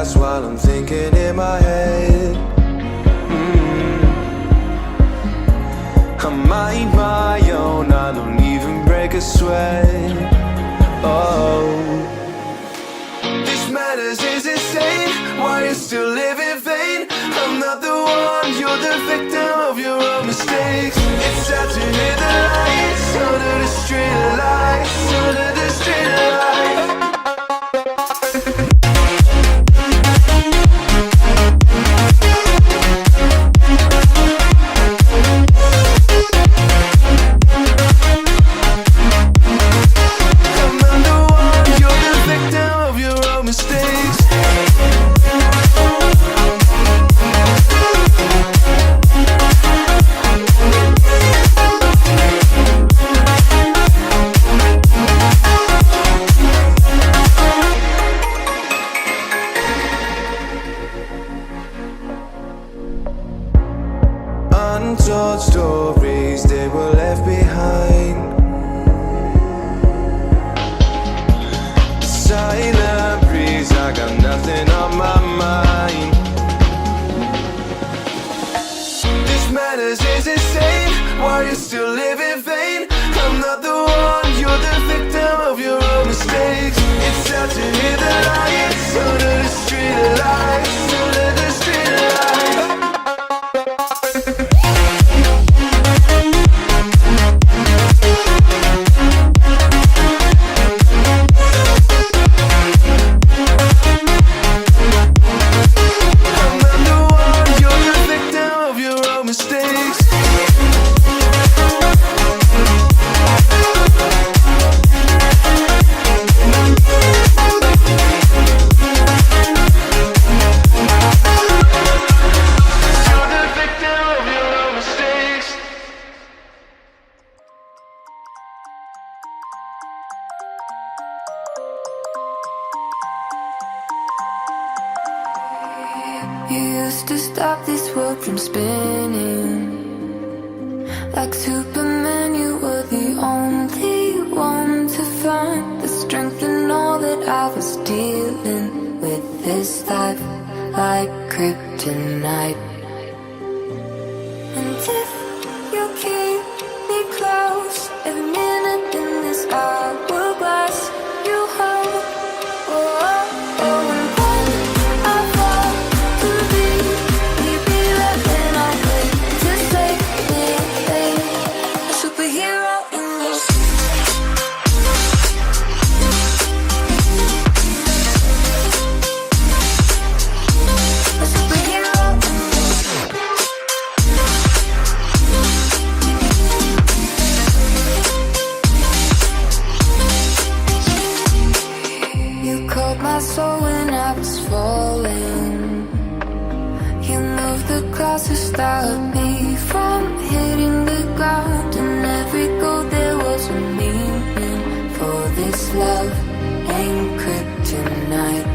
fast while I'm thinking in my head. I mind my own, I don't even break a sweat. Oh, this madness is insane. Why you still live in vain? I'm not the one, you're the victim of your own mistakes. It's sad to hear the lights under the street lights, under the street lights. Untold stories, they were left behind. Silent breeze, I got nothing on my mind. This madness is insane. Why you still live in vain? I'm not the one, you're the victim of your own mistakes. It's sad to hear the lights under the street lights, under the street lights. You used to stop this world from spinning. Like Superman, you were the only one to find the strength in all that I was dealing with. This life like kryptonite. And if you keep me close, every minute in this hourglass you hold. Oh, oh, oh, and when I fall to thee, maybe less than I could to save me, a superhero in this. A superhero in this. You caught my soul when I was falling. You moved the clouds to stop me from hitting the ground. And every goal there was a meaning. For this love ain't kryptonite.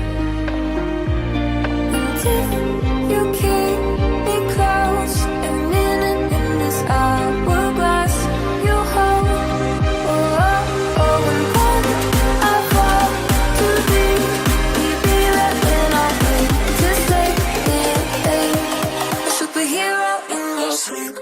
And if you keep me close, every minute in this hourglass you hold. Oh, oh, oh, and when I fall to thee, maybe less than I could to save me, a superhero in your sleep.